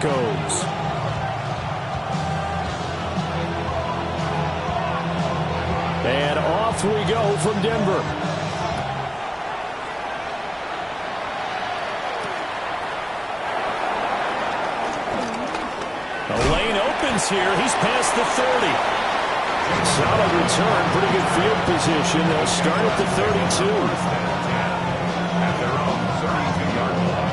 Broncos. And off we go from Denver. The lane opens here. He's past the 30. Solid return. Pretty good field position. They'll start at the 32. At their own 32-yard line.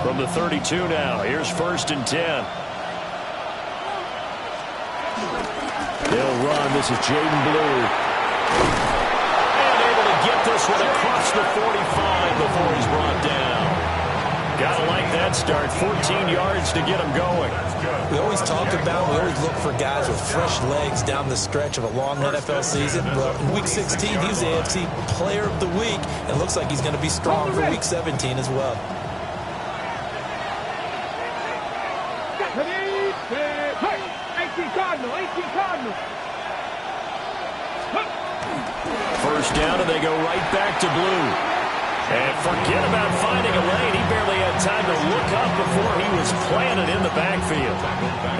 From the 32 now. Here's 1st and 10. They'll run. This is Jaden Blue. And able to get this one across the 45 before he's brought down. Gotta like that start. 14 yards to get him going. We always talk about, we always look for guys with fresh legs down the stretch of a long NFL season. Well, in Week 16, he was the AFC Player of the Week, and looks like he's going to be strong for Week 17 as well. First down, and they go right back to Blue. And forget about finding a lane. He barely had time to look up before he was planted in the backfield.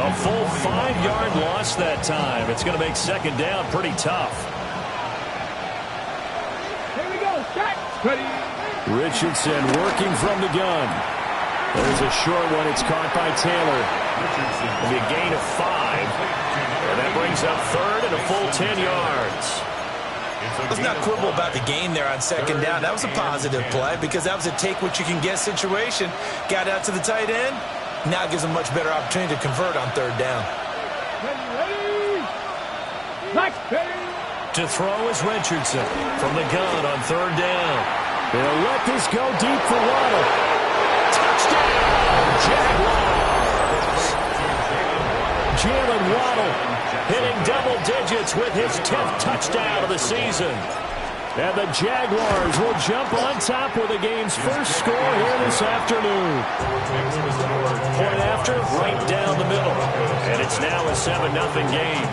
A full 5-yard loss that time. It's going to make 2nd down pretty tough. Here we go. Shot. Ready. Richardson working from the gun. There's a short one. It's caught by Taylor. It'll be a gain of 5. And that brings up 3rd and a full 10 yards. Let's not quibble about the gain there on 2nd down. That was a positive play because that was a take-what-you-can-get situation. Got out to the tight end. Now gives him a much better opportunity to convert on 3rd down. To throw is Richardson from the gun on 3rd down. They'll let this go deep for Waddle. Touchdown, Jaguars! Jalen Waddle hitting double digits with his 10th touchdown of the season. And the Jaguars will jump on top with the game's first score here this afternoon. Point after, right down the middle. And it's now a 7-0 game.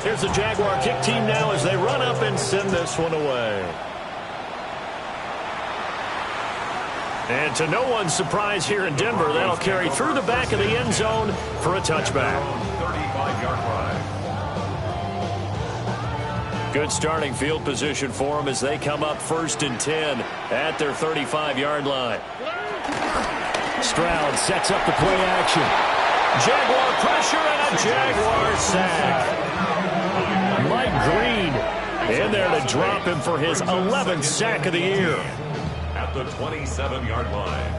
Here's the Jaguar kick team now as they run up and send this one away. And to no one's surprise here in Denver, that'll carry through the back of the end zone for a touchback. 35-yard line. Good starting field position for them as they come up 1st and 10 at their 35-yard line. Stroud sets up the play action. Jaguar pressure and a Jaguar sack. Mike Green in there to drop him for his 11th sack of the year. At the 27-yard line.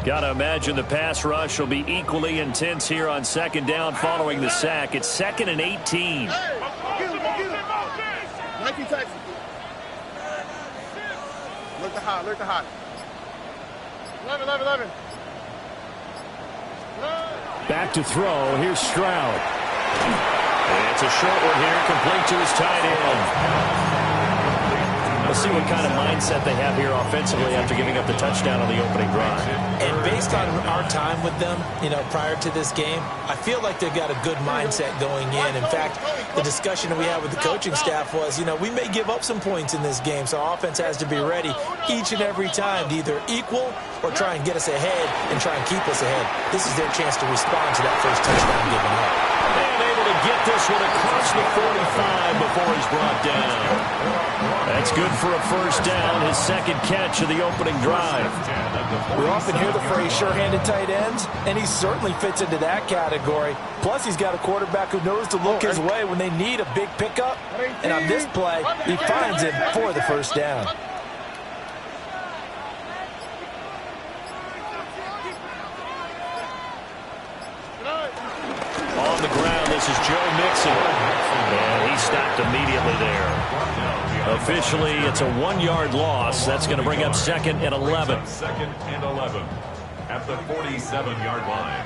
Gotta imagine the pass rush will be equally intense here on 2nd down following the sack. It's 2nd and 18. Look the hot. 11. Back to throw. Here's Stroud. And it's a short one here, complete to his tight end. We'll see what kind of mindset they have here offensively after giving up the touchdown on the opening drive. And based on our time with them, prior to this game, I feel like they've got a good mindset going in. In fact, the discussion that we had with the coaching staff was, we may give up some points in this game, so our offense has to be ready each and every time to either equal or try and get us ahead and try and keep us ahead. This is their chance to respond to that first touchdown given up. And able to get this one across the 45 before he's brought down. That's good for a 1st down, his 2nd catch of the opening drive. We often hear the phrase sure-handed tight ends, and he certainly fits into that category. Plus, he's got a quarterback who knows to look his way when they need a big pickup. And on this play, he finds him for the 1st down. On the ground, this is Joe Mixon. And he stopped immediately there. Officially, it's a 1-yard loss. That's going to bring up 2nd and 11. 2nd and 11 at the 47-yard line.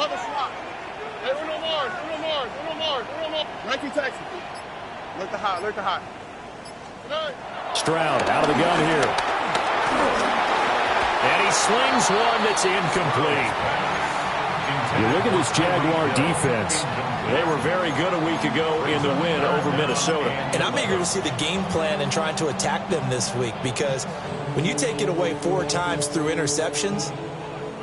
Another slot. Hey, Uno Mars. Nike taxi. Look the hot. Good. Stroud out of the gun here. And he slings one that's incomplete. You look at this Jaguar defense. They were very good a week ago in the win over Minnesota. And I'm eager to see the game plan and trying to attack them this week, because when you take it away 4 times through interceptions,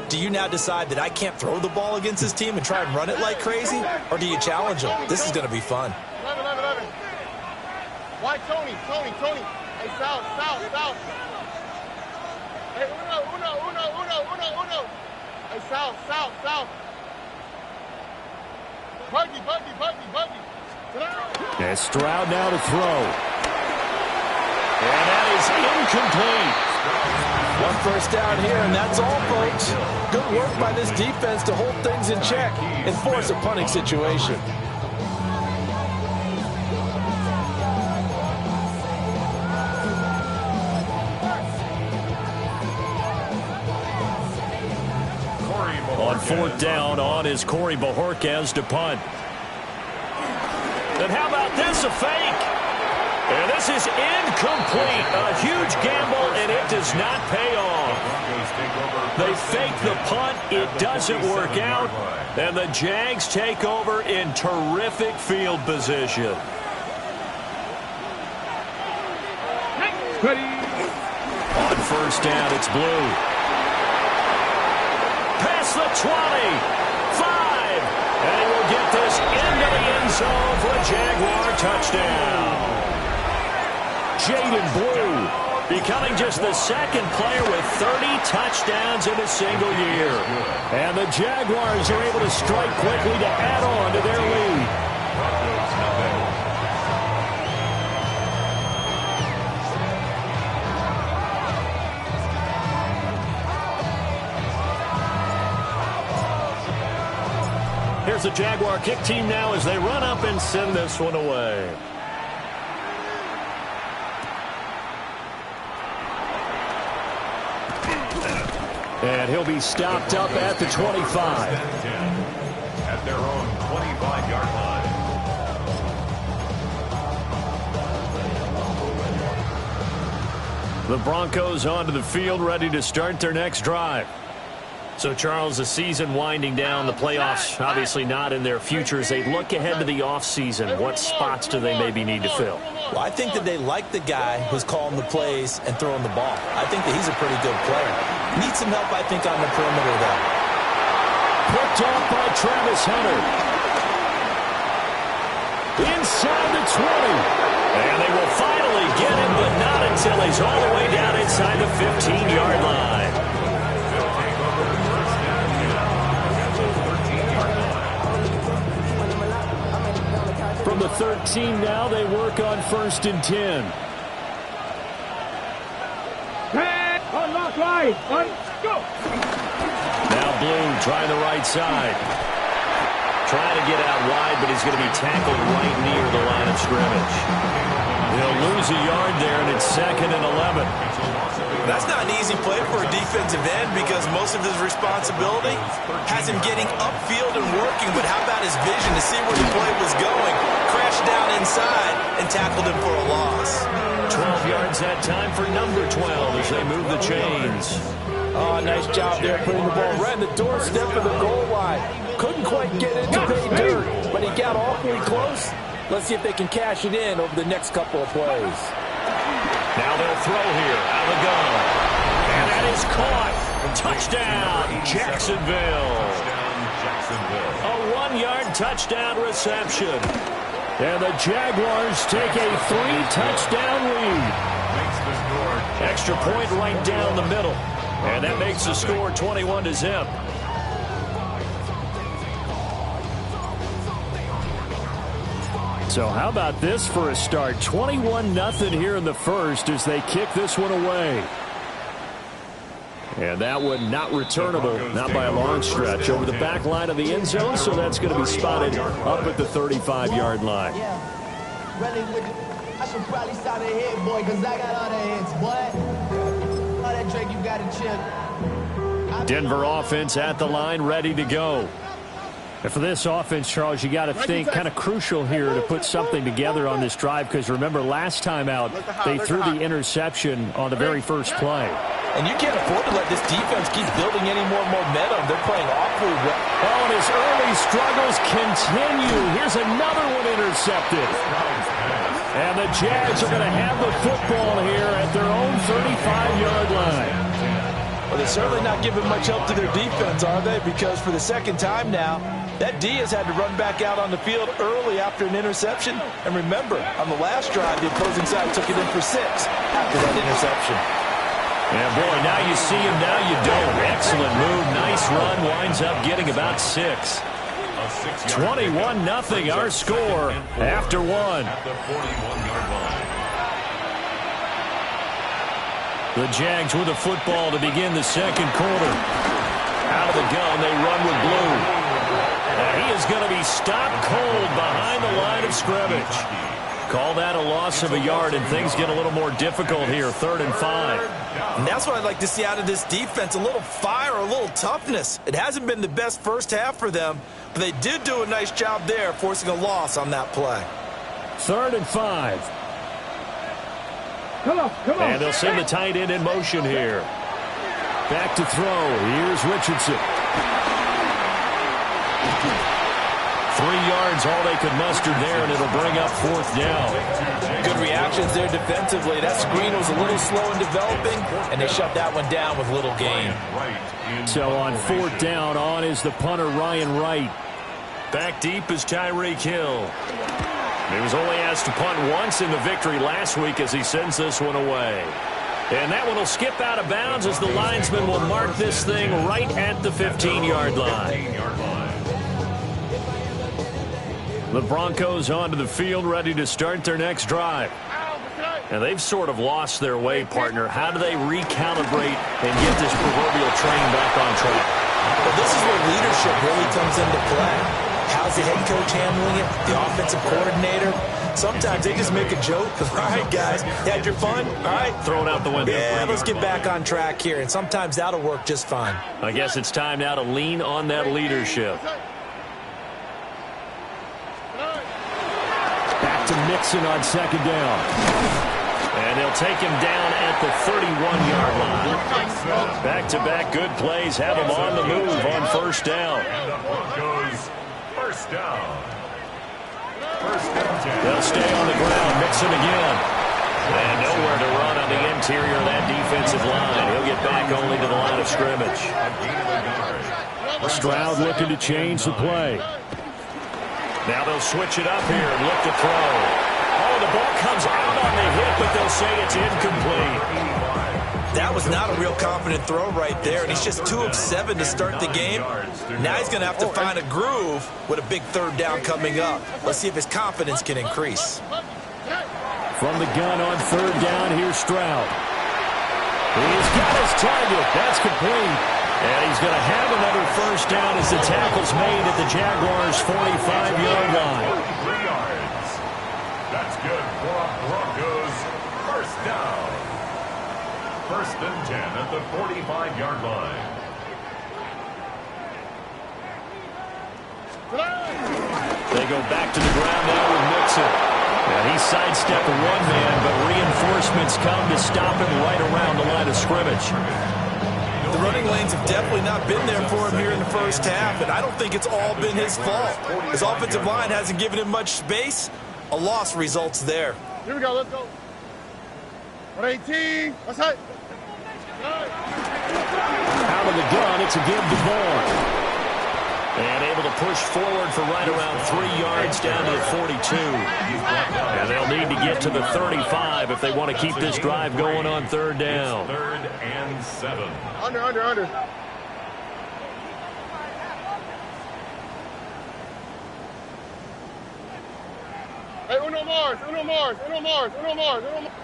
do you now decide that I can't throw the ball against this team and try and run it like crazy? Or do you challenge them? This is going to be fun. 11. Why Tony? Hey, south. Hey, Uno. Hey, south. Buggy. And Stroud now to throw. And that is incomplete. 1 first down here, and that's all, folks. Good work by this defense to hold things in check and force a punting situation. On 4th down, on is Corey Bojorquez to punt. And how about this, a fake? And this is incomplete. A huge gamble, and it does not pay off. They fake the punt. It doesn't work out. And the Jags take over in terrific field position. On 1st down, it's Blue. Past the 20, 5, and he will get this into the end zone for a Jaguar touchdown. Jaden Blue becoming just the 2nd player with 30 touchdowns in a single year. And the Jaguars are able to strike quickly to add on to their lead. Here's the Jaguar kick team now as they run up and send this one away. And he'll be stopped up at the 25. At their own 25-yard line. The Broncos onto the field, ready to start their next drive. So, Charles, the season winding down, the playoffs obviously not in their future. As they look ahead to the offseason, what spots do they maybe need to fill? Well, I think that they like the guy who's calling the plays and throwing the ball. I think that he's a pretty good player. Needs some help, I think, on the perimeter, though. Picked off by Travis Hunter. Inside the 20. And they will finally get him, but not until he's all the way down inside the 15-yard line. From the 13 now, they work on 1st and 10. Unlock right. Go. Now Blue trying the right side. Trying to get out wide, but he's going to be tackled right near the line of scrimmage. They'll lose a yard there, and it's 2nd and 11. That's not an easy play for a defensive end, because most of his responsibility has him getting upfield and working. But how about his vision to see where the play was going? Crashed down inside and tackled him for a loss. 12 yards that time for number 12 as they move the chains. Oh, nice job there putting the ball right in the doorstep of the goal line. Couldn't quite get it to pay dirt, but he got awfully close. Let's see if they can cash it in over the next couple of plays. Now they'll throw here out of the gun. And that is caught. Touchdown, Jacksonville. A 1-yard touchdown reception. And the Jaguars take a 3-touchdown lead. Extra point right down the middle. And that makes the score 21-0. So how about this for a start? 21-0 here in the first as they kick this one away. And that one not returnable, not by a long stretch, over the back line of the end zone, so that's going to be spotted up at the 35-yard line. I should probably start a hit, boy, because I got all the hits, boy. All that Drake, you got to chill. Denver offense at the line, ready to go. And for this offense, Charles, you got to think kind of crucial here to put something together on this drive, because remember last time out they threw the interception on the very first play. And you can't afford to let this defense keep building any more momentum. They're playing awfully well. Oh, and his early struggles continue. Here's another one intercepted. And the Jags are going to have the football here at their own 35-yard line. Well, they're certainly not giving much help to their defense, are they? Because for the second time now, that D has had to run back out on the field early after an interception. And remember, on the last drive, the opposing side took it in for 6 after that interception. Yeah, boy, now you see him, now you don't. Excellent move, nice run, winds up getting about 6. 21-0 our score after 1. At the 41-yard line. The Jags with the football to begin the second quarter. Out of the gun, they run with Blue. And he is going to be stopped cold behind the line of scrimmage. Call that a loss of a yard, and things get a little more difficult here, 3rd and 5. And that's what I'd like to see out of this defense, a little fire, a little toughness. It hasn't been the best first half for them, but they did do a nice job there, forcing a loss on that play. 3rd and 5. Come on. And they'll send the tight end in motion here. Back to throw. Here's Richardson. 3 yards, all they could muster there, and it'll bring up 4th down. Good reactions there defensively. That screen was a little slow in developing, and they shut that one down with little gain. So on 4th down, on is the punter, Ryan Wright. Back deep is Tyreek Hill. He was only asked to punt once in the victory last week as he sends this one away. And that one will skip out of bounds as the linesman will mark this thing right at the 15-yard line. The Broncos onto the field, ready to start their next drive. And they've sort of lost their way, partner. How do they recalibrate and get this proverbial train back on track? Well, this is where leadership really comes into play. How's the head coach handling it? The offensive coordinator? Sometimes they just make a joke. All right, guys, you had your fun? All right. Throw it out the window. Yeah, let's get back on track here. And sometimes that'll work just fine. I guess it's time now to lean on that leadership. Back to Mixon on 2nd down. And they'll take him down at the 31-yard line. Back-to-back good plays have him on the move on 1st down. And the Broncos, 1st down. 1st and 10. They'll stay on the ground. Mixon again. And nowhere to run on the interior of that defensive line. He'll get back only to the line of scrimmage. Stroud looking to change the play. Now they'll switch it up here and look to throw. Oh, the ball comes out on the hit, but they'll say it's incomplete. That was not a real confident throw right there, and he's just 2 of 7 to start the game. Now he's going to have to find a groove with a big 3rd down coming up. Let's see if his confidence can increase. From the gun on 3rd down, here's Stroud. He's got his target. That's complete. And he's going to have another 1st down as the tackle's made at the Jaguars' 45-yard line. 3 yards. That's good for a Broncos 1st down. 1st and 10 at the 45-yard line. They go back to the ground now with Mixon. And he sidestepped one man, but reinforcements come to stop him right around the line of scrimmage. The running lanes have definitely not been there for him here in the first half, and I don't think it's all been his fault. His offensive line hasn't given him much space. A loss results there. Here we go, let's go. 118, let's hit. Out of the gun, it's a give to Bourne. And able to push forward for right around 3 yards down to the 42. And they'll need to get to the 35 if they want to keep this drive going on 3rd down. 3rd and 7. Under. Hey, uno Mars.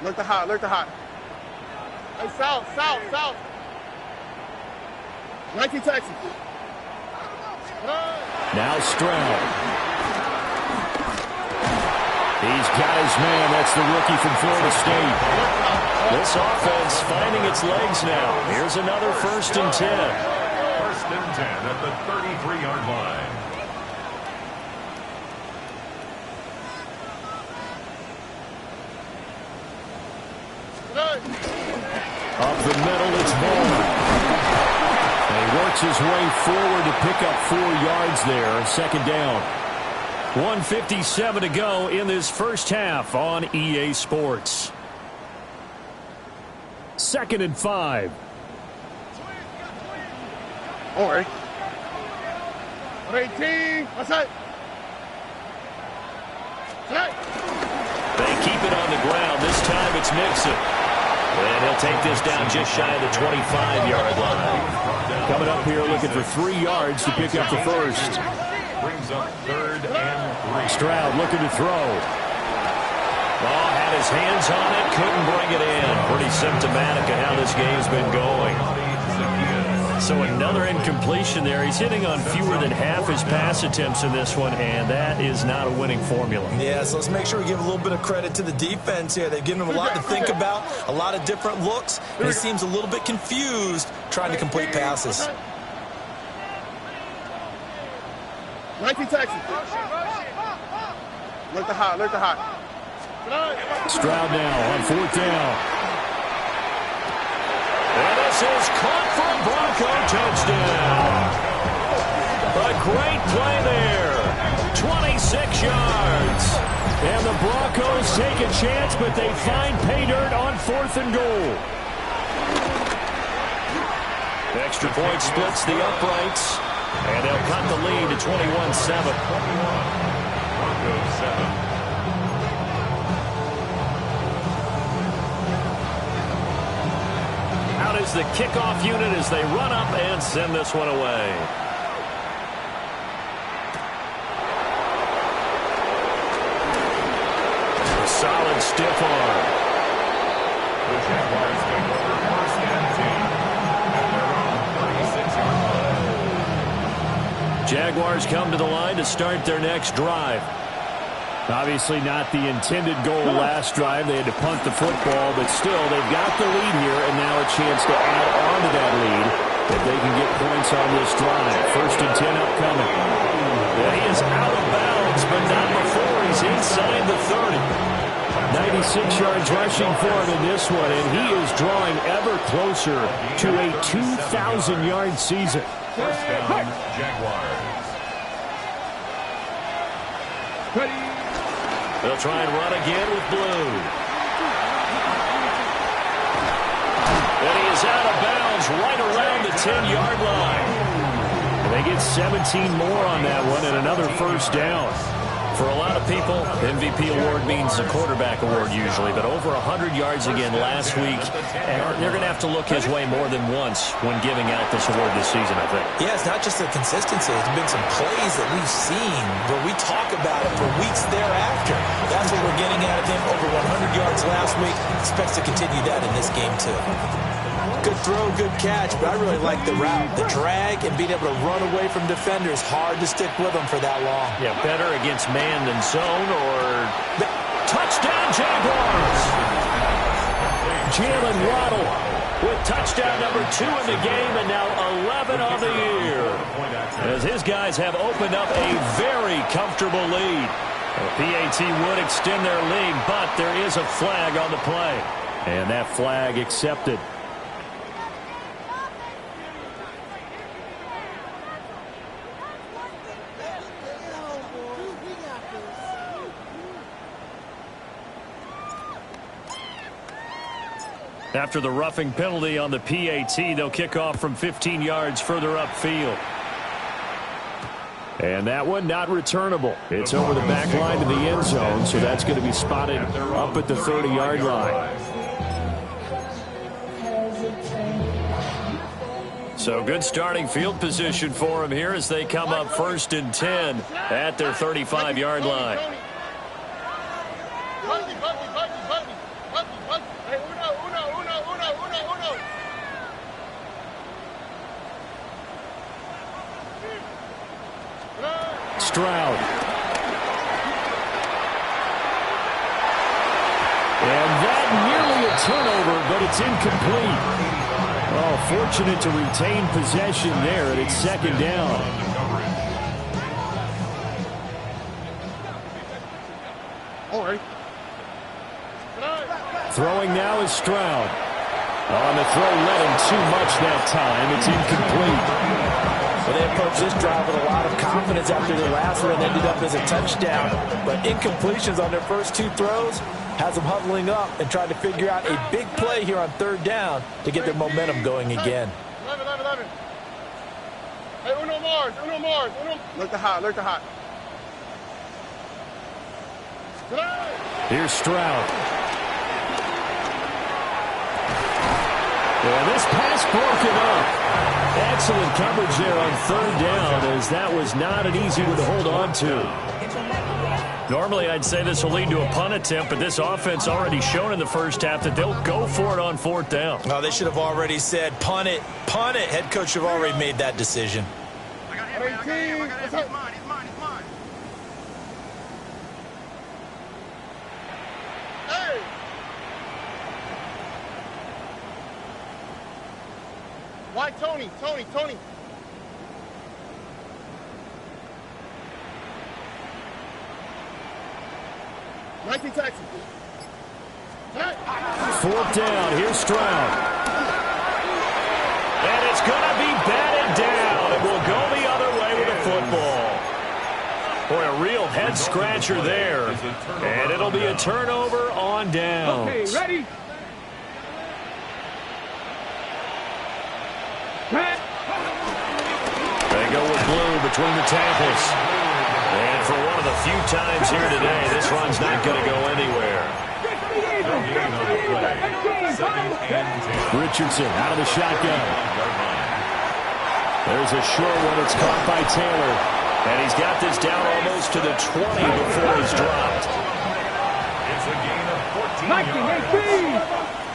Look the hot. Hey, south. 19 Texas. Now Stroud. He's got his man. That's the rookie from Florida State. This offense finding its legs now. Here's another 1st and 10. 1st and 10 at the 33-yard line. the middle. It's Bowman. And he works his way forward to pick up 4 yards there. Second down. 1:57 to go in this first half on EA Sports. 2nd and 5. All right. 118. What's that? They keep it on the ground. This time it's Mixon. And he'll take this down just shy of the 25-yard line. Coming up here looking for 3 yards to pick up the first. Brings up 3rd and 3. Stroud looking to throw. Ball had his hands on it, couldn't bring it in. Pretty symptomatic of how this game's been going. So another incompletion there. He's hitting on fewer than half his pass attempts in this one, and that is not a winning formula. Yeah, so let's make sure we give a little bit of credit to the defense here. They've given him a lot to think about, a lot of different looks, and he seems a little bit confused trying to complete passes. 19 Texas. Alert the hot, alert the hot. Stroud now on 4th down. And this is caught for a Bronco touchdown. A great play there. 26 yards. And the Broncos take a chance, but they find pay dirt on 4th and goal. Extra point splits the uprights. And they'll cut the lead to 21-7. Broncos 7. Out is the kickoff unit as they run up and send this one away. A solid stiff arm. The Jaguars take over 1st and 10 at their own 36-yard line. Jaguars come to the line to start their next drive. Obviously not the intended goal last drive. They had to punt the football, but still they've got the lead here and now a chance to add on to that lead if they can get points on this drive. 1st and 10 upcoming. And he is out of bounds, but not before he's inside the 30. 96 yards rushing for him in this one, and he is drawing ever closer to a 2,000-yard season. 1st down, Jaguars. They'll try and run again with Blue. And he is out of bounds right around the 10-yard line. And they get 17 more on that one and another 1st down. For a lot of people, MVP award means a quarterback award usually, but over 100 yards again last week, and they're going to have to look his way more than once when giving out this award this season, I think. Yeah, it's not just the consistency. There's been some plays that we've seen where we talk about it for weeks thereafter. That's what we're getting out of him. Over 100 yards last week. Expects to continue that in this game, too. Good throw, good catch, but I really like the route. The drag and being able to run away from defenders. Hard to stick with them for that long. Yeah, better against man than zone or... Touchdown, Jaguars! Jalen Waddle with touchdown number 2 in the game and now 11 on the year. As his guys have opened up a very comfortable lead. The PAT would extend their lead, but there is a flag on the play. And that flag accepted. After the roughing penalty on the PAT, they'll kick off from 15 yards further upfield. And that one not returnable. It's over the back line to the end zone, so that's going to be spotted up at the 30-yard line. So good starting field position for them here as they come up 1st and 10 at their 35-yard line. Stroud. And that nearly a turnover, but it's incomplete. Oh, fortunate to retain possession there, and it's 2nd down. All right. Throwing now is Stroud. On the throw, led him too much that time. It's incomplete. Well, they approached this drive with a lot of confidence after their last one and ended up as a touchdown. But incompletions on their first two throws has them huddling up and trying to figure out a big play here on third down to get their momentum going again. 11. Hey, Uno Mars. Look to hot. Here's Stroud. Yeah, this pass broken up. Excellent coverage there on third down, as that was not an easy one to hold on to. Normally, I'd say this will lead to a punt attempt, but this offense already shown in the first half that they'll go for it on fourth down. Oh, they should have already said, punt it. Head coach should have already made that decision. I got him. He's mine. Hey! Why Tony? 19 Texas. Hey. Fourth down. Here's Stroud. And it's going to be batted down. It will go the other way with the football. Boy, a real head-scratcher there. And it'll be a turnover on downs. Okay, ready? They go with blue between the tackles. And for one of the few times here today, this run's not going to go anywhere. Richardson out of the shotgun. There's a short one. It's caught by Taylor. And he's got this down almost to the 20 before he's dropped. It's a gain of 14 yards.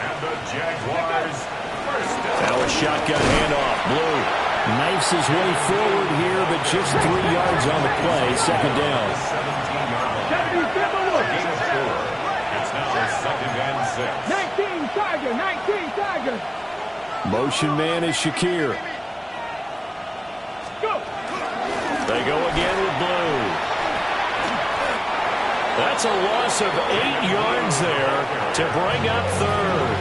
And the Jaguars first down. Now a shotgun handoff. Blue knifes his way forward here, but just 3 yards on the play. Second down. 17-yard line. A gain of 4. It's now a second and 6. 19 Tiger. Motion man is Shakir. Go. They go again with blue. That's a loss of 8 yards there to bring up third.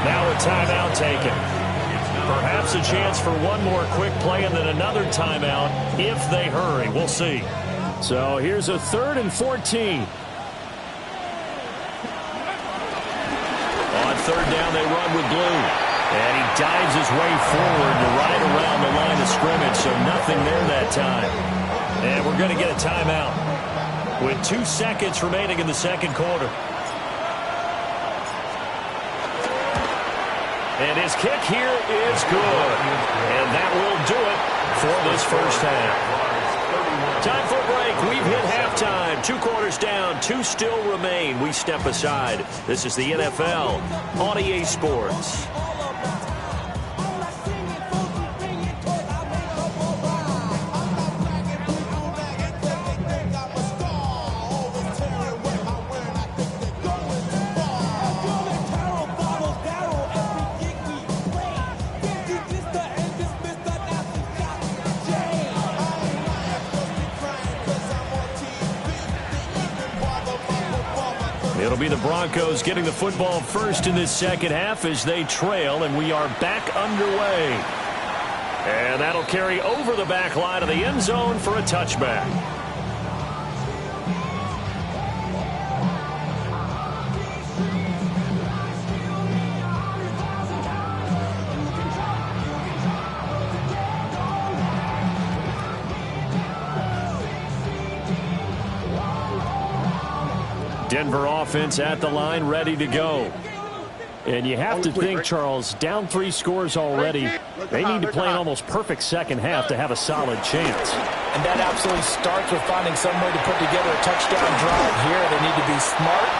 Now a timeout taken. Perhaps a chance for one more quick play and then another timeout if they hurry. We'll see. So here's a 3rd and 14. On third down, they run with blue. And he dives his way forward to right around the line of scrimmage, so nothing there that time. And we're going to get a timeout with 2 seconds remaining in the second quarter. And his kick here is good. And that will do it for this first half. Time for a break. We've hit halftime. 2 quarters down. 2 still remain. We step aside. This is the NFL on EA Sports. It'll be the Broncos getting the football first in this second half as they trail, and we are back underway. And that'll carry over the back line of the end zone for a touchback. Denver offense at the line, ready to go. And you have to think, Charles, down 3 scores already. They need to play an almost perfect second half to have a solid chance. And that absolutely starts with finding some way to put together a touchdown drive here. They need to be smart,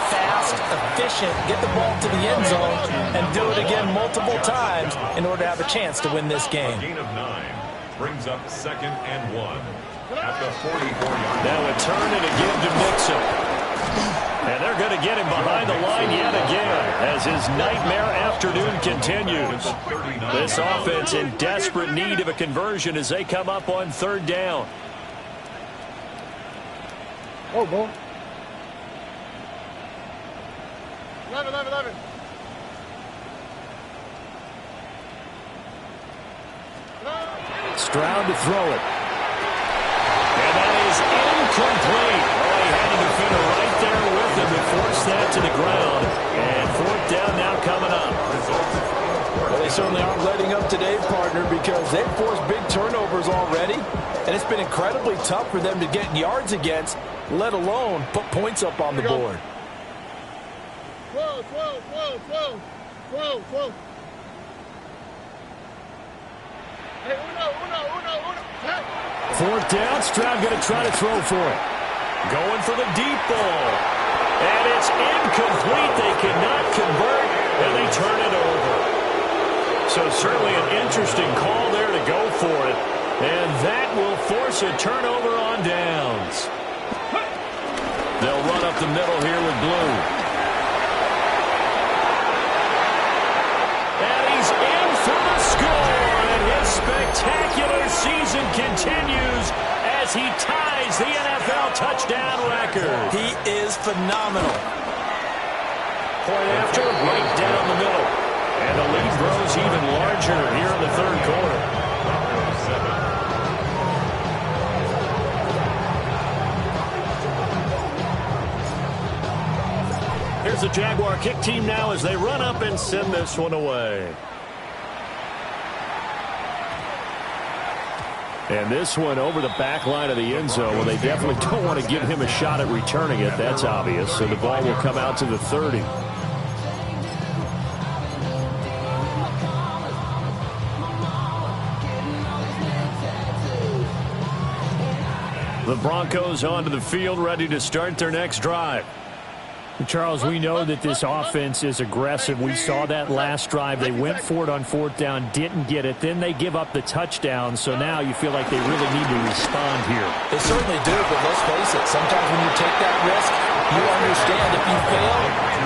fast, efficient, get the ball to the end zone, and do it again multiple times in order to have a chance to win this game. A gain of 9 brings up 2nd and 1 at the 44-yard line. Now a turn and a give to Mixon. And they're going to get him behind the line yet again as his nightmare afternoon continues. This offense in desperate need of a conversion as they come up on third down. Oh, boy. 11. Stroud to throw it. And that is incomplete. Oh, he had a defender right there with him to force that to the ground. And fourth down now coming up. Well, they certainly aren't letting up today, partner, because they've forced big turnovers already. And it's been incredibly tough for them to get yards against, let alone put points up on the board. 12, 12, 12, 12, 12, 12. Hey, uno. Hey. Fourth down, Stroud going to try to throw for it. Going for the deep ball. And it's incomplete. They cannot convert, and they turn it over. So certainly an interesting call there to go for it. And that will force a turnover on downs. They'll run up the middle here with Blue. And he's in for the score. And his spectacular season continues as he ties the NFL touchdown record. He is phenomenal. Point after, right down the middle. And the lead grows even larger here in the third quarter. Here's the Jaguar kick team now as they run up and send this one away. And this one over the back line of the end zone. Well, they definitely don't want to give him a shot at returning it. That's obvious. So the ball will come out to the 30. The Broncos onto the field, ready to start their next drive. Charles, we know that this offense is aggressive. We saw that last drive. They went for it on fourth down, didn't get it. Then they give up the touchdown. So now you feel like they really need to respond here. They certainly do, but let's face it. Sometimes when you take that risk, you understand if you fail,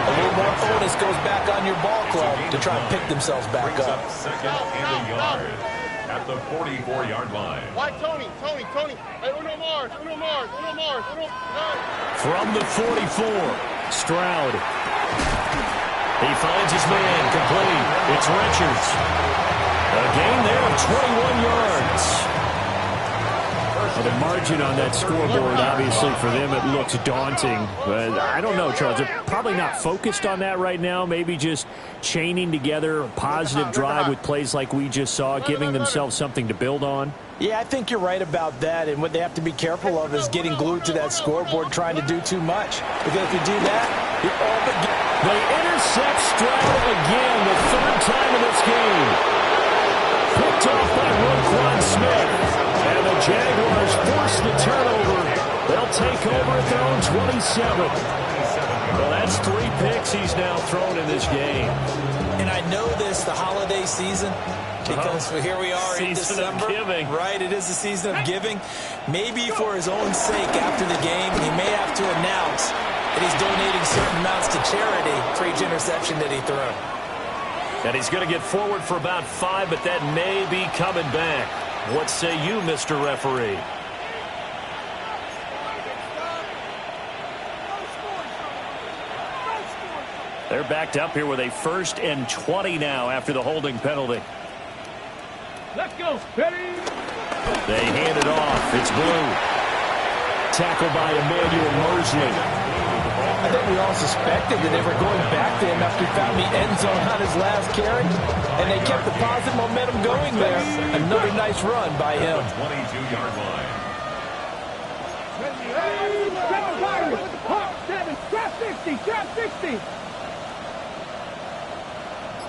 a little more onus goes back on your ball club to try and pick themselves back up. Second in the yard at the 44-yard line. Why Tony? Hey, uno Mars. From the 44. Stroud. He finds his man complete. It's Richards. A gain there of 21 yards. Well, the margin on that scoreboard, obviously, for them, it looks daunting. But I don't know, Charles. They're probably not focused on that right now. Maybe just chaining together a positive drive with plays like we just saw, giving themselves something to build on. Yeah, I think you're right about that. And what they have to be careful of is getting glued to that scoreboard, trying to do too much. Because if you do that, you're all but they intercept Stroud again, the third time in this game. Picked off by Roquan Smith. And the Jaguars force the turnover. They'll take over at their own 27. Well, that's 3 picks he's now thrown in this game. And I know this, the holiday season, because here we are in December. Season of giving. Right, it is the season of giving. Maybe for his own sake after the game, he may have to announce that he's donating certain amounts to charity for each interception that he threw. And he's going to get forward for about 5, but that may be coming back. What say you, Mr. Referee? They're backed up here with a 1st and 20 now after the holding penalty. Let's go. Ready? They hand it off. It's Blue. Tackled by Emmanuel Mosley. I think we all suspected that they were going back to him after he found the end zone on his last carry. And they kept the positive momentum going there. Another nice run by him. 22-yard line. Trap 60.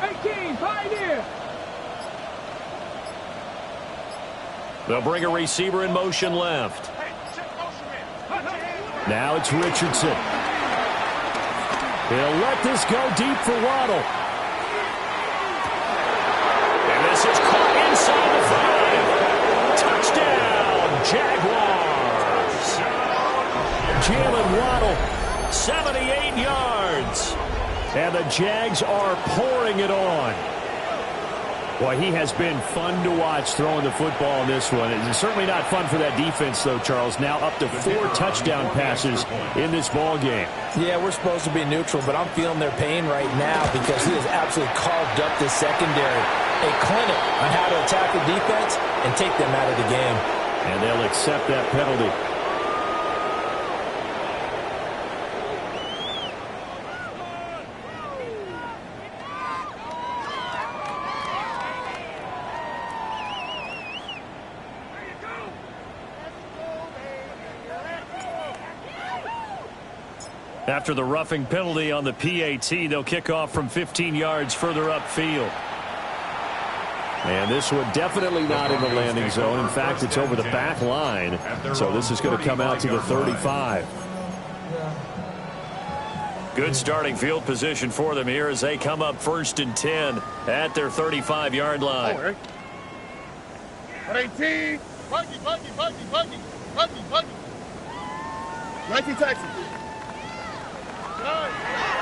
18, pioneer. They'll bring a receiver in motion left. Now it's Richardson. He'll let this go deep for Waddle. And this is caught inside the 5. Touchdown, Jaguars. Jalen Waddle, 78 yards. And the Jags are pouring it on. Boy, he has been fun to watch throwing the football in this one. It's certainly not fun for that defense, though, Charles. Now up to 4 touchdown passes in this ball game. Yeah, we're supposed to be neutral, but I'm feeling their pain right now because he has absolutely carved up this secondary. a clinic on how to attack the defense and take them out of the game. And they'll accept that penalty. After the roughing penalty on the PAT, they'll kick off from 15 yards further upfield. And this one definitely not in the landing zone. In fact, it's over the back line. So this is going to come out to the 35. Good starting field position for them here as they come up 1st and 10 at their 35-yard line. 18. Buggy. 19 Texas.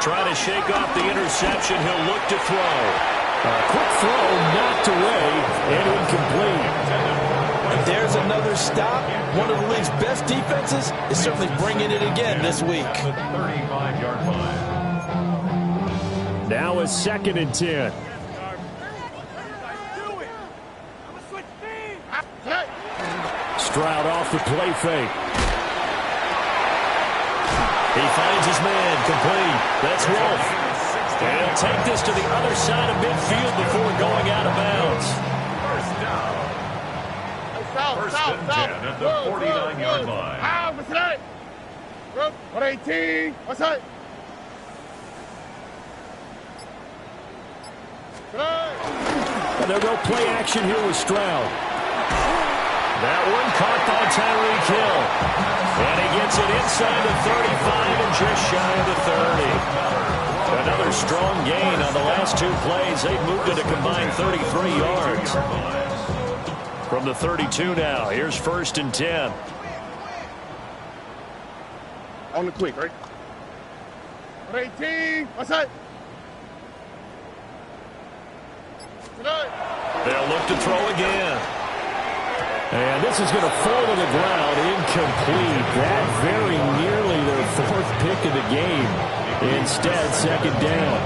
Trying to shake off the interception. He'll look to throw. Quick throw knocked away and incomplete. If there's another stop, one of the league's best defenses is certainly bringing it again this week. 35-yard line. Now a 2nd and 10. Stroud off the play fake. He finds his man, complete. That's Wolf. And he'll take this to the other side of midfield before going out of bounds. First down. First and 10 at the 49-yard line. What's that? 118. What's that? And they'll go play action here with Stroud. That one caught by Tyreek Hill. And he gets it inside the 35 and just shy of the 30. Another strong gain on the last 2 plays. They've moved it a combined 33 yards. From the 32 now, here's 1st and 10. On the quick, right? 118. What's that? They'll look to throw again. And this is going to fall to the ground, incomplete. That very nearly their 4th pick of the game. Instead, 2nd down.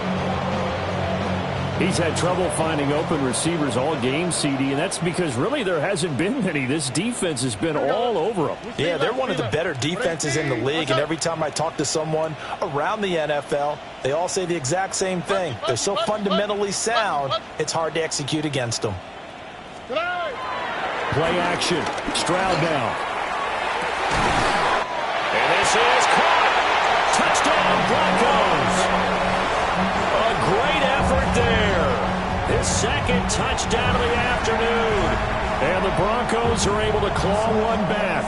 He's had trouble finding open receivers all game, CD, and that's because really there hasn't been many. This defense has been all over them. Yeah, they're one of the better defenses in the league, and every time I talk to someone around the NFL, they all say the exact same thing. They're so fundamentally sound, it's hard to execute against them. Play action. Stroud now. And this is caught. Touchdown, Broncos. A great effort there. His 2nd touchdown of the afternoon. And the Broncos are able to claw one back.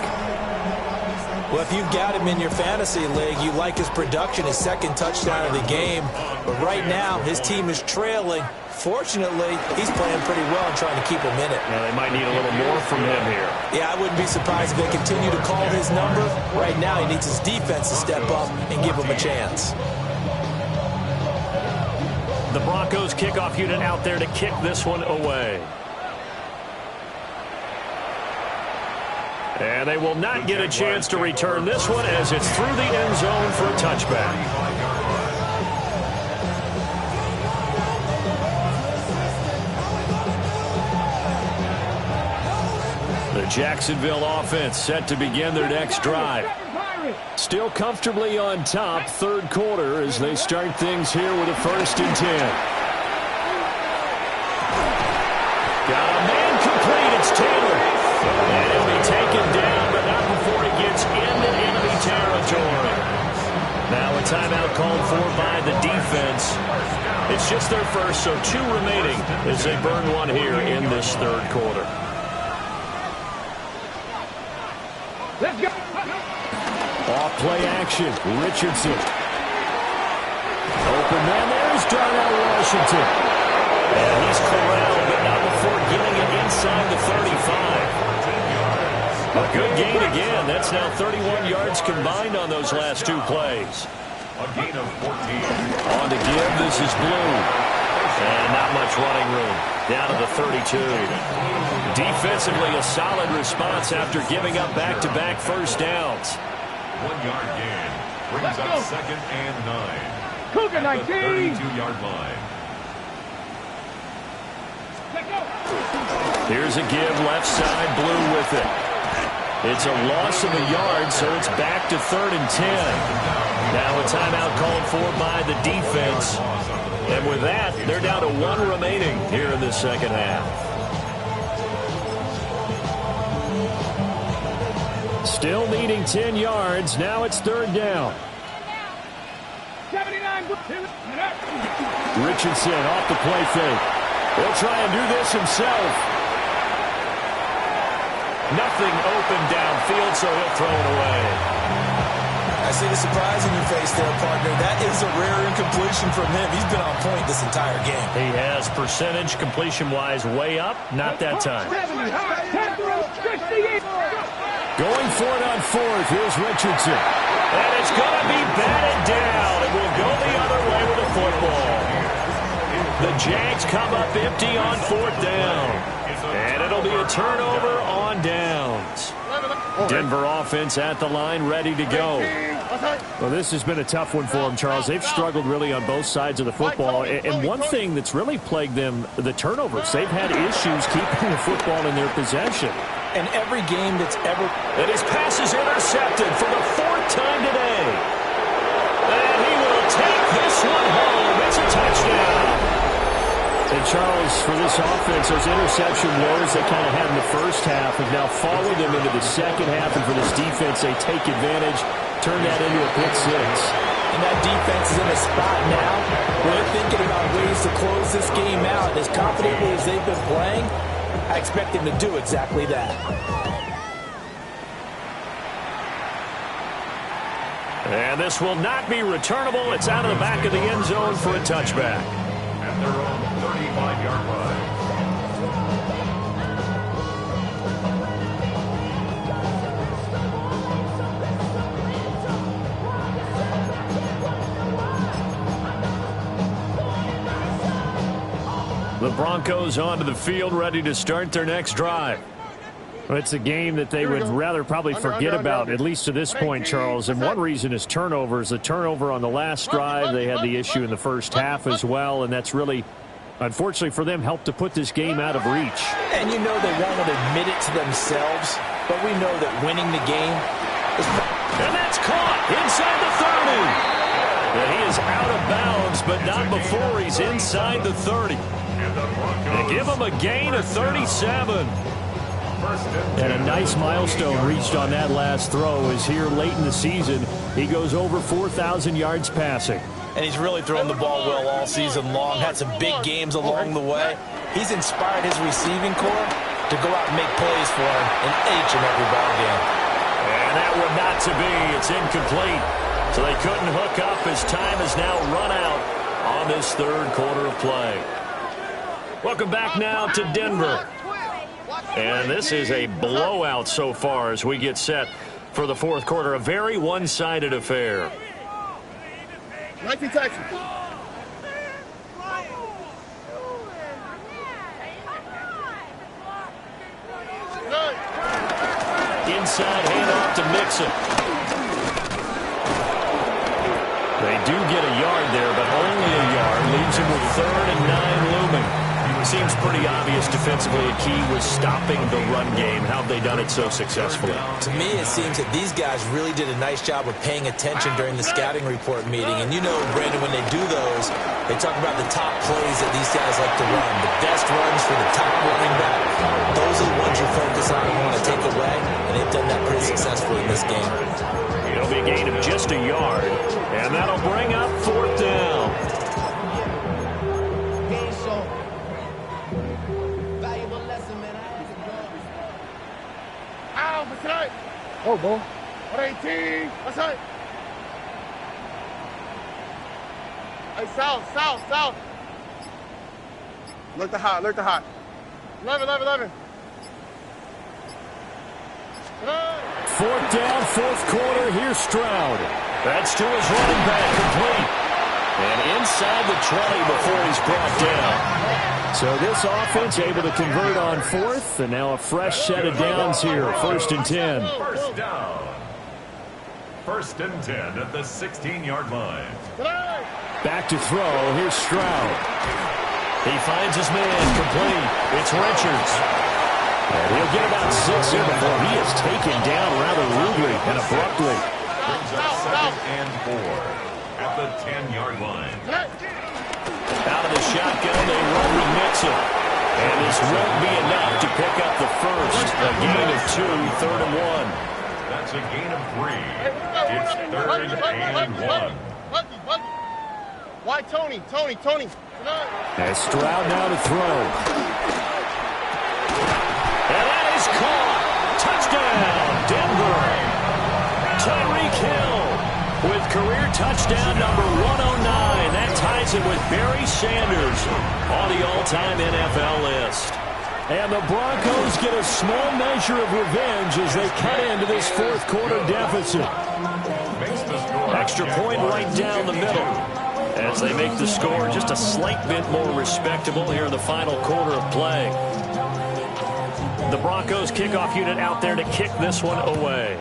Well, if you've got him in your fantasy league, you like his production, his 2nd touchdown of the game. But right now, his team is trailing. Fortunately, he's playing pretty well and trying to keep him in it. Now, they might need a little more from him here. Yeah, I wouldn't be surprised if they continue to call his number. Right now, he needs his defense to step up and give him a chance. The Broncos kickoff unit out there to kick this one away. And they will not get a chance to return this one as it's through the end zone for a touchback. The Jacksonville offense set to begin their next drive. Still comfortably on top, 3rd quarter as they start things here with a 1st and 10. Got a man complete, it's Taylor. And he'll be taken down, but not before he gets into enemy territory. Now a timeout called for by the defense. It's just their first, so 2 remaining as they burn one here in this 3rd quarter. Let's go. Off play action, Richardson. Open man, there's Darnell Washington. And he's corralled, but not before getting it inside the 35. A good gain again. That's now 31 yards combined on those last 2 plays. A gain of 14. On to give, this is Blue. And not much running room. Down to the 32. Defensively, a solid response after giving up back-to-back first downs. 1-yard gain. Brings up 2nd and 9. Cougar At the 19. 32-yard line. Here's a give, left side, Blue with it. It's a loss of a yard, so it's back to 3rd and 10. Now a timeout called for by the defense. And with that, they're down to 1 remaining here in the second half. Still needing 10 yards. Now it's 3rd down. 79. Richardson off the play fake. He'll try and do this himself. Nothing open downfield, so he'll throw it away. I see the surprise in your face there, partner. That is a rare incompletion from him. He's been on point this entire game. He has percentage completion-wise way up. Not that time. Going for it on 4th. Here's Richardson. And it's going to be batted down. It will go the other way with the football. The Jags come up empty on 4th down. And it'll be a turnover on downs. Denver offense at the line, ready to go. Well, this has been a tough one for them, Charles. They've struggled really on both sides of the football. And one thing that's really plagued them, the turnovers. They've had issues keeping the football in their possession. And every game that's ever... And his pass is intercepted for the 4th time today. And he will take this one home. It's a touchdown. And, Charles, for this offense, those interception woes they kind of had in the first half have now followed them into the second half. And for this defense, they take advantage, turn that into a pick 6. And that defense is in a spot now where they're thinking about ways to close this game out. As confidently as they've been playing, I expect them to do exactly that. And this will not be returnable. It's out of the back of the end zone for a touchback. At their own 35-yard line. The Broncos onto the field, ready to start their next drive. Well, it's a game that they would rather probably forget about, at least to this point, Charles. And one reason is turnovers. The turnover on the last drive, they had the issue in the first half as well, and that's really, unfortunately for them, helped to put this game out of reach. And you know they won't admit it to themselves, but we know that winning the game is... And that's caught inside the 30. And he is out of bounds, but not before he's inside the 30. They give him a gain of 37. And a nice milestone reached on that last throw is here late in the season. He goes over 4,000 yards passing. And he's really thrown the ball well all season long. Had some big games along the way. He's inspired his receiving corps to go out and make plays for him in each and every ball game. And that one not to be. It's incomplete. So they couldn't hook up as time has now run out on this 3rd quarter of play. Welcome back now to Denver. And this is a blowout so far as we get set for the 4th quarter. A very one-sided affair. 19 Texans. Inside handoff to Mixon. They do get a yard there, but only a yard. Leaves him with 3rd and 9 looming. Seems pretty obvious defensively a key was stopping the run game. How have they done it so successfully? To me, it seems that these guys really did a nice job of paying attention during the scouting report meeting. And you know, Brandon, when they do those, they talk about the top plays that these guys like to run. The best runs for the top running back. Those are the ones you focus on and want to take away. And they've done that pretty successfully in this game. It'll be a gain of just a yard. And that'll bring up 4th down. Oh, boy. 118. That's right. Hey, south. Look the hot. 11. 4th down, 4th quarter. Here's Stroud. That's to his running back, complete. And inside the 20 before he's brought down. So this offense able to convert on 4th, and now a fresh set of downs here. 1st and 10. First down. 1st and 10 at the 16-yard line. Back to throw. Here's Stroud. He finds his man complete. It's Richards. And he'll get about 6 here before he is taken down rather rudely and abruptly. Brings up 2nd and 4 at the 10-yard line. Out of the shotgun, they run with Mixon. And this won't be enough to pick up the first. A gain of 2, 3rd and 1. That's a gain of 3. It's 3rd and 1. Why Tony? As Stroud now to throw. And that is caught. Touchdown, Denver. Tyreek Hill with career touchdown number 109. That ties it with Barry Sanders on the all-time NFL list. And the Broncos get a small measure of revenge as they cut into this fourth quarter deficit. Extra point right down the middle as they make the score just a slight bit more respectable here in the final quarter of play. The Broncos kickoff unit out there to kick this one away.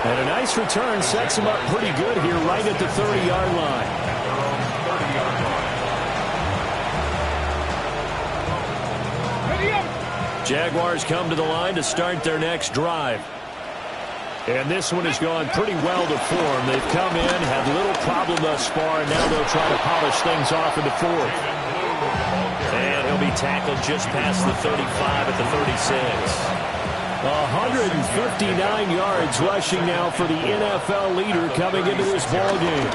And a nice return sets him up pretty good here right at the 30-yard line. Jaguars come to the line to start their next drive. And this one has gone pretty well to form. They've come in, had little problem thus far, and now they'll try to polish things off in the fourth. And he'll be tackled just past the 35 at the 36. 159 yards rushing now for the NFL leader coming into this ballgame.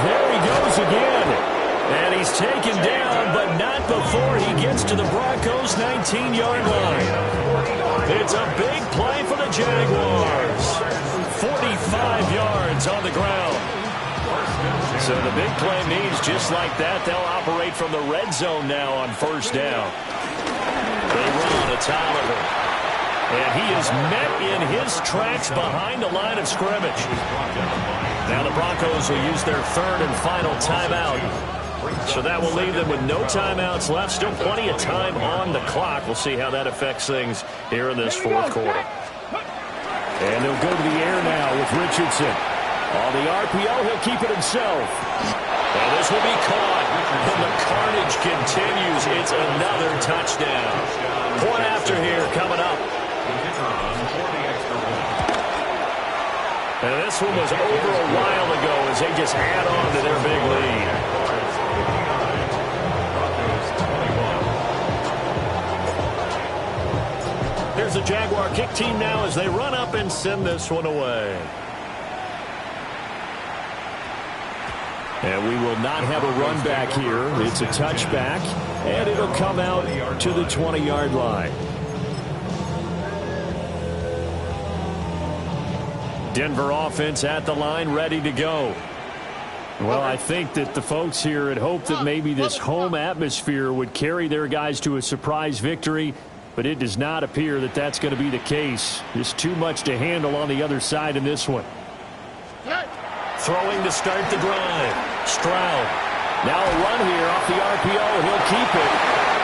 There he goes again. And he's taken down, but not before he gets to the Broncos' 19-yard line. It's a big play for the Jaguars. 45 yards on the ground. So the big play means just like that, they'll operate from the red zone now on first down. They run a Tolliver. And he is met in his tracks behind the line of scrimmage. Now the Broncos will use their third and final timeout. So that will leave them with no timeouts left. Still plenty of time on the clock. We'll see how that affects things here in this fourth quarter. And they'll go to the air now with Richardson. On the RPO, he'll keep it himself. And this will be caught. And the carnage continues. It's another touchdown. Point after here coming up. And this one was over a while ago as they just add on to their big lead. Here's the Jaguar kick team now as they run up and send this one away. And we will not have a run back here. It's a touchback, and it'll come out to the 20-yard line. Denver offense at the line, ready to go. Well, I think that the folks here had hoped that maybe this home atmosphere would carry their guys to a surprise victory, but it does not appear that that's going to be the case. Just too much to handle on the other side in this one. Throwing to start the drive. Stroud. Now a run here off the RPO. He'll keep it.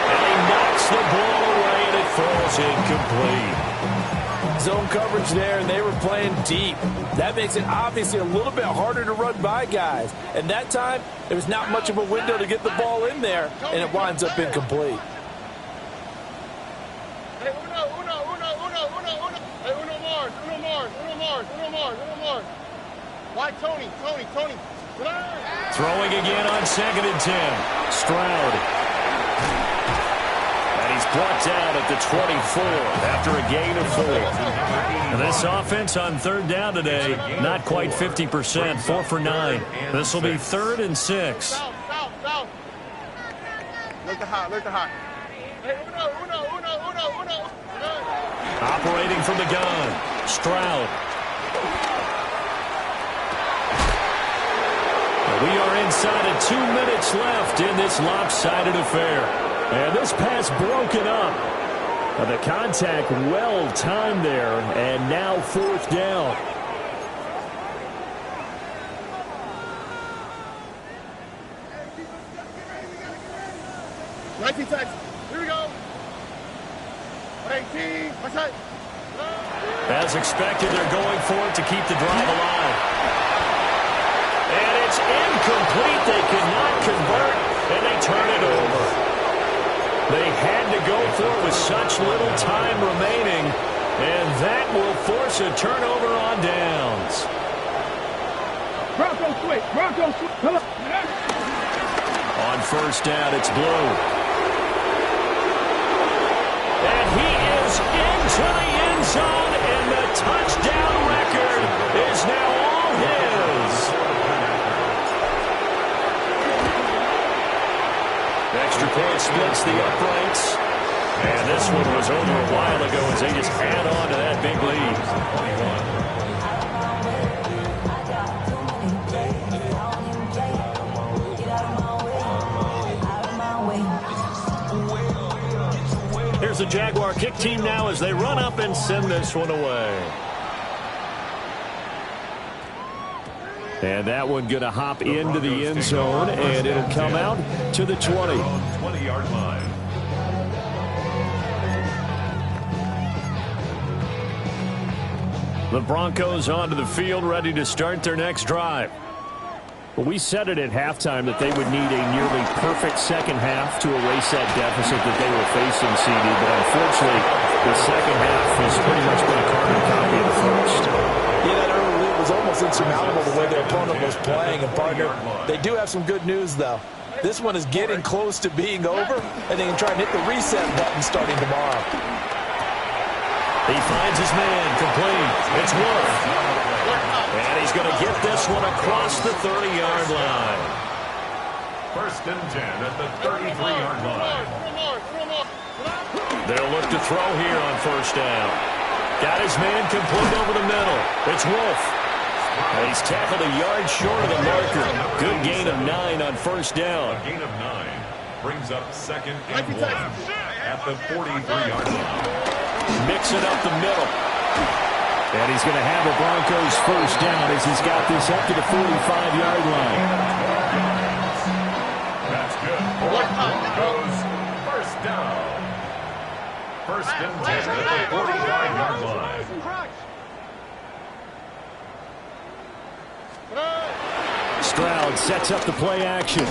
And he knocks the ball away, and it falls incomplete. Zone coverage there, and they were playing deep. That makes it obviously a little bit harder to run by guys. And that time, there was not much of a window to get the ball in there, and it winds up incomplete. Hey, Uno Mars. Why Tony? Throwing again on 2nd and 10. Stroud. And he's brought down at the 24 after a gain of 4. And this offense on 3rd down today, not quite 50%, 4 for 9. This will be 3rd and 6. South. Look the hot. Hey, Uno. Operating from the gun. Stroud. We are inside of 2 minutes left in this lopsided affair. And this pass broken up. The contact well timed there, and now 4th down. Here we go. 18. What's that? As expected, they're going for it to keep the drive alive. And it's incomplete. They cannot convert, and they turn it over. They had to go for it with such little time remaining, and that will force a turnover on downs. Bronco switch. Bronco switch. Come on. On first down, it's Blue. And he is into the end zone, and the touchdown record is now all his. Extra point splits the uprights. And this one was over a while ago as they just add on to that big lead. Here's the Jaguar kick team now as they run up and send this one away. And that one going to hop into the end zone, and it'll come out to the 20. 20-yard line. The Broncos onto the field, ready to start their next drive. Well, we said it at halftime that they would need a nearly perfect second half to erase that deficit that they were facing, CD. But unfortunately, the second half has pretty much been a carbon copy of the first. Yeah, that early lead was almost insurmountable the way their opponent was playing. And, partner, they do have some good news, though. This one is getting close to being over, and they can try and hit the reset button starting tomorrow. He finds his man, complete. It's Wolf. And he's going to get this one across the 30-yard line. First and 10 at the 33-yard line. They'll look to throw here on first down. Got his man complete over the middle. It's Wolf. And he's tackled a yard short of the marker. Good gain of 9 on first down. A gain of 9 brings up second and 1 at the 43-yard line. Mix it up the middle. And he's going to have a Broncos first down as he's got this up to the 45-yard line. That's good. Broncos first down. First and 10 at the 45-yard line. Stroud sets up the play action.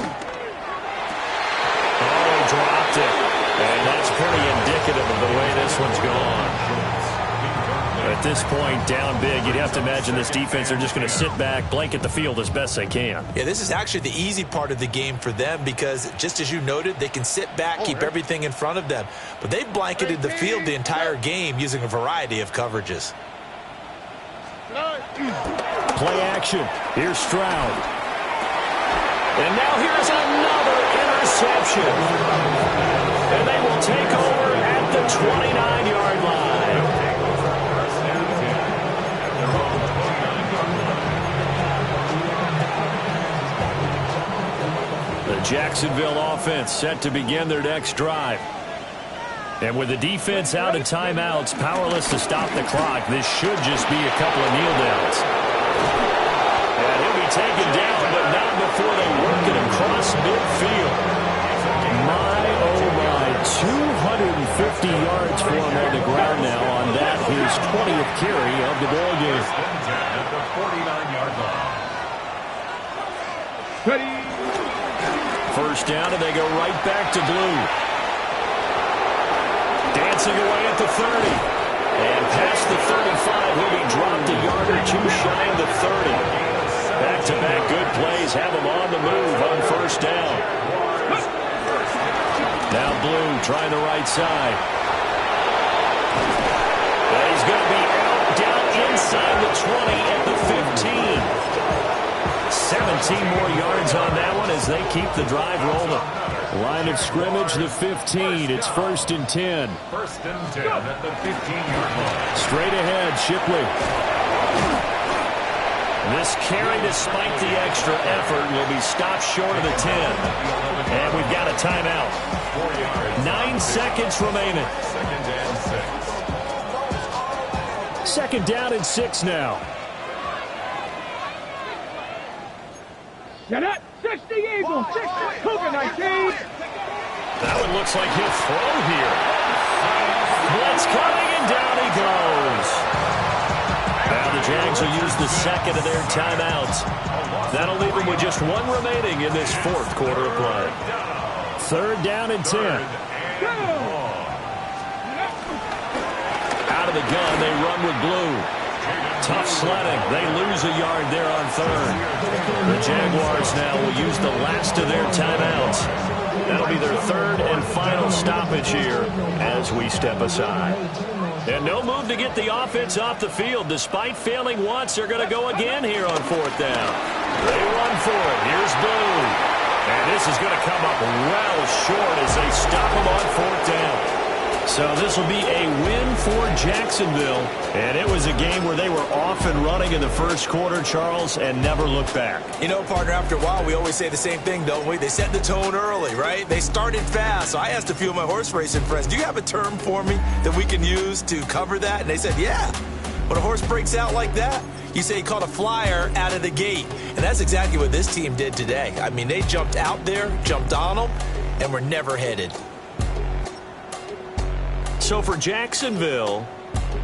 Oh, he dropped it. And that's pretty indicative of the way this one's gone. At this point, down big, you'd have to imagine this defense are just going to sit back, blanket the field as best they can. Yeah, this is actually the easy part of the game for them because, just as you noted, they can sit back, keep everything in front of them. But they've blanketed the field the entire game using a variety of coverages. Play action. Here's Stroud. And now here's another interception. And they will take over at the 29-yard line. The Jacksonville offense set to begin their next drive. And with the defense out in timeouts, powerless to stop the clock, this should just be a couple of kneel downs. And he'll be taken down, but not before they work it across midfield. My, oh my, 250 yards for him on the ground now on that, his 20th carry of the ball game. At the 49-yard line. First down, and they go right back to Blue. Dancing away at the 30. And past the 35, he'll be dropped a yard or two shy of the 30. Back-to-back good plays have him on the move on first down. Now Blue trying the right side. And he's going to be out down inside the 20 at the 15. 17 more yards on that one as they keep the drive rolling. Line of scrimmage, the 15. It's first and 10. First and 10 at the 15-yard line. Straight ahead, Shipley. This carry, despite the extra effort, will be stopped short of the 10. And we've got a timeout. 9 seconds remaining. Second down and 6 now. Get it! 60 Eagles! 60! Cougar 19! That one looks like he'll throw here. Blitz coming, and down he goes. Now the Jags will use the second of their timeouts. That'll leave them with just one remaining in this fourth quarter of play. 3rd down and 10. Out of the gun, they run with blue. Tough sledding. They lose a yard there on 3rd. The Jaguars now will use the last of their timeouts. That'll be their 3rd and final stoppage here as we step aside. And no move to get the offense off the field. Despite failing once, they're going to go again here on 4th down. They run for it. Here's Blue. And this is going to come up well short as they stop him on 4th down. So this will be a win for Jacksonville. And it was a game where they were off and running in the first quarter, Charles, and never looked back. You know, partner, after a while, we always say the same thing, don't we? They set the tone early, right? They started fast. So I asked a few of my horse racing friends, do you have a term for me that we can use to cover that? And they said, yeah. When a horse breaks out like that, you say he caught a flyer out of the gate. And that's exactly what this team did today. I mean, they jumped out there, jumped on them, and were never headed. So for Jacksonville,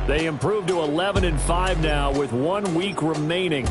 they improved to 11-5 now with 1 week remaining.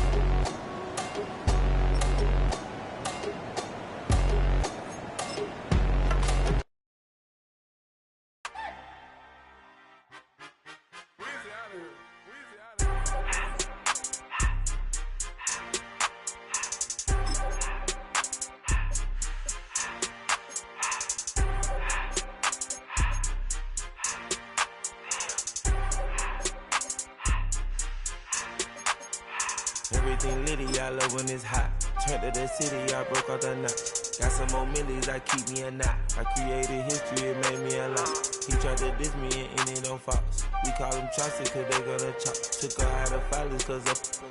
Everything litty, I love when it's hot. Turned to the city, I broke out the knot. Got some more millies, I keep me a knot. I created history, it made me a lot. He tried to diss me and it on Fox. We call him Chaucer, cause they gonna chop. Took her out of filers, cause